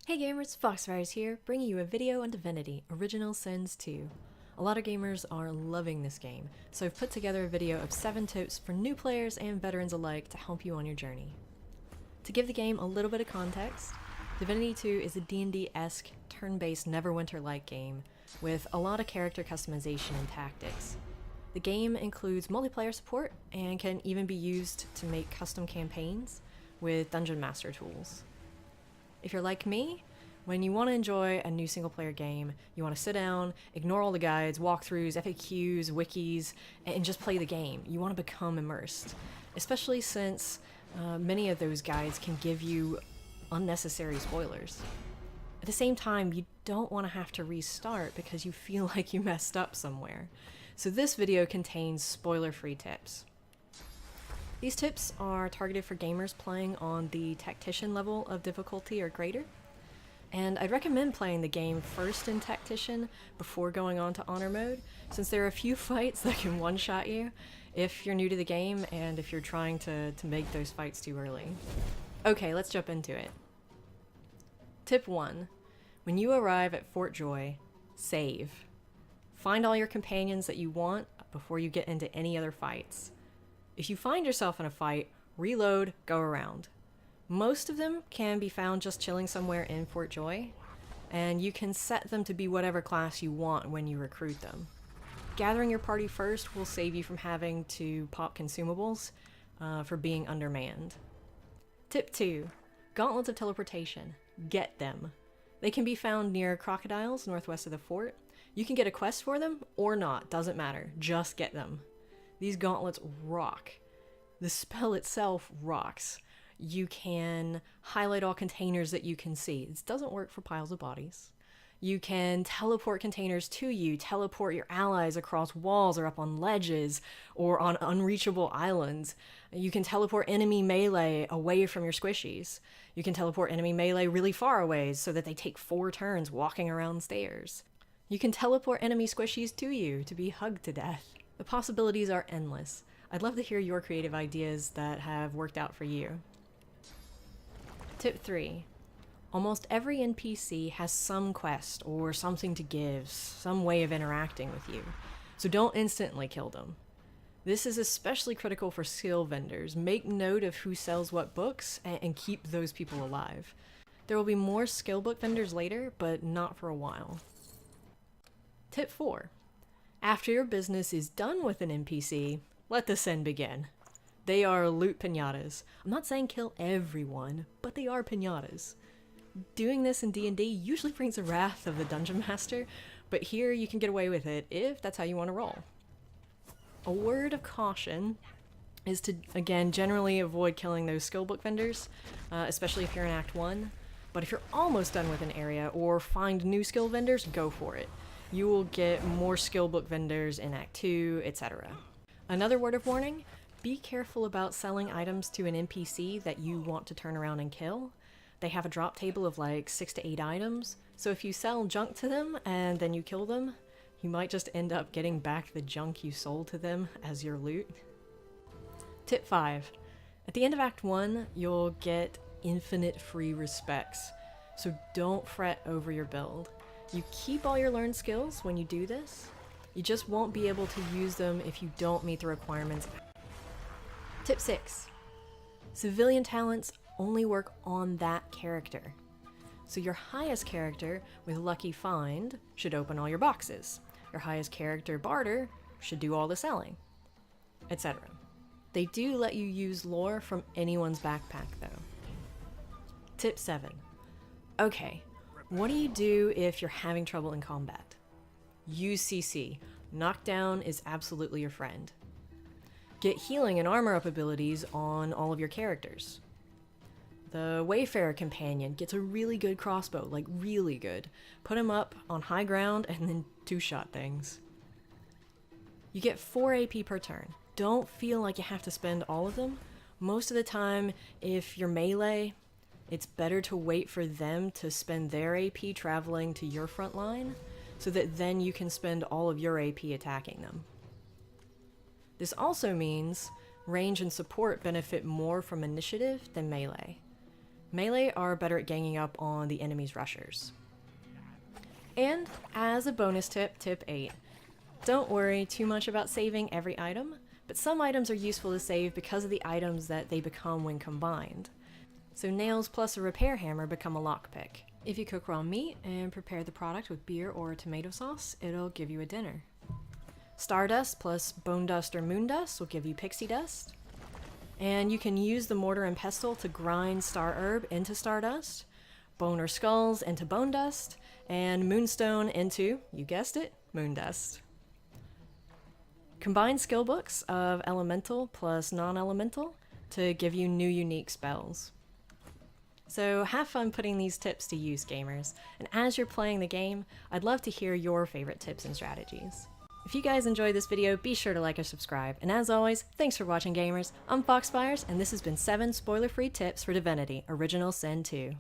Hey gamers, Foxfires here, bringing you a video on Divinity, Original Sins 2. A lot of gamers are loving this game, so I've put together a video of 7 tips for new players and veterans alike to help you on your journey. To give the game a little bit of context, Divinity 2 is a D&D-esque, turn-based Neverwinter-like game with a lot of character customization and tactics. The game includes multiplayer support and can even be used to make custom campaigns with Dungeon Master tools. If you're like me, when you want to enjoy a new single-player game, you want to sit down, ignore all the guides, walkthroughs, FAQs, wikis, and just play the game. You want to become immersed, especially since many of those guides can give you unnecessary spoilers. At the same time, you don't want to have to restart because you feel like you messed up somewhere. So this video contains spoiler-free tips. These tips are targeted for gamers playing on the Tactician level of difficulty or greater, and I'd recommend playing the game first in Tactician before going on to Honor mode, since there are a few fights that can one-shot you if you're new to the game and if you're trying to make those fights too early. Okay, let's jump into it. Tip 1. When you arrive at Fort Joy, save. Find all your companions that you want before you get into any other fights. If you find yourself in a fight, reload, go around. Most of them can be found just chilling somewhere in Fort Joy, and you can set them to be whatever class you want when you recruit them. Gathering your party first will save you from having to pop consumables for being undermanned. Tip 2. Gauntlets of Teleportation. Get them. They can be found near crocodiles northwest of the fort. You can get a quest for them or not, doesn't matter, just get them. These gauntlets rock. The spell itself rocks. You can highlight all containers that you can see. This doesn't work for piles of bodies. You can teleport containers to you, teleport your allies across walls or up on ledges or on unreachable islands. You can teleport enemy melee away from your squishies. You can teleport enemy melee really far away so that they take 4 turns walking around stairs. You can teleport enemy squishies to you to be hugged to death. The possibilities are endless. I'd love to hear your creative ideas that have worked out for you. Tip 3. Almost every NPC has some quest or something to give, some way of interacting with you, so don't instantly kill them. This is especially critical for skill vendors. Make note of who sells what books and keep those people alive. There will be more skill book vendors later, but not for a while. Tip 4. After your business is done with an NPC, let the sin begin. They are loot piñatas. I'm not saying kill everyone, but they are piñatas. Doing this in D&D usually brings the wrath of the Dungeon Master, but here you can get away with it if that's how you want to roll. A word of caution is to, again, generally avoid killing those skill book vendors, especially if you're in Act 1, but if you're almost done with an area or find new skill vendors, go for it. You will get more skill book vendors in Act 2, etc. Another word of warning, be careful about selling items to an NPC that you want to turn around and kill. They have a drop table of like 6 to 8 items, so if you sell junk to them and then you kill them, you might just end up getting back the junk you sold to them as your loot. Tip 5. At the end of Act 1, you'll get infinite free respects, so don't fret over your build. You keep all your learned skills when you do this. You just won't be able to use them if you don't meet the requirements. Tip 6. Civilian talents only work on that character. So your highest character with Lucky Find should open all your boxes. Your highest character Barter should do all the selling, etc. They do let you use lore from anyone's backpack though. Tip 7. Okay. What do you do if you're having trouble in combat? Use CC. Knockdown is absolutely your friend. Get healing and armor up abilities on all of your characters. The Wayfarer companion gets a really good crossbow, like really good. Put him up on high ground and then 2-shot things. You get 4 AP per turn. Don't feel like you have to spend all of them. Most of the time, if you're melee, it's better to wait for them to spend their AP traveling to your front line, so that then you can spend all of your AP attacking them. This also means range and support benefit more from initiative than melee. Melee are better at ganging up on the enemy's rushers. And as a bonus tip, tip 8, don't worry too much about saving every item, but some items are useful to save because of the items that they become when combined. So nails plus a repair hammer become a lockpick. If you cook raw meat and prepare the product with beer or tomato sauce, it'll give you a dinner. Stardust plus bone dust or moon dust will give you pixie dust. And you can use the mortar and pestle to grind star herb into stardust, bone or skulls into bone dust, and moonstone into, you guessed it, moon dust. Combine skill books of elemental plus non-elemental to give you new unique spells. So have fun putting these tips to use, gamers, and as you're playing the game, I'd love to hear your favorite tips and strategies. If you guys enjoyed this video, be sure to like or subscribe, and as always, thanks for watching, gamers. I'm Foxfires, and this has been 7 spoiler-free tips for Divinity: Original Sin 2.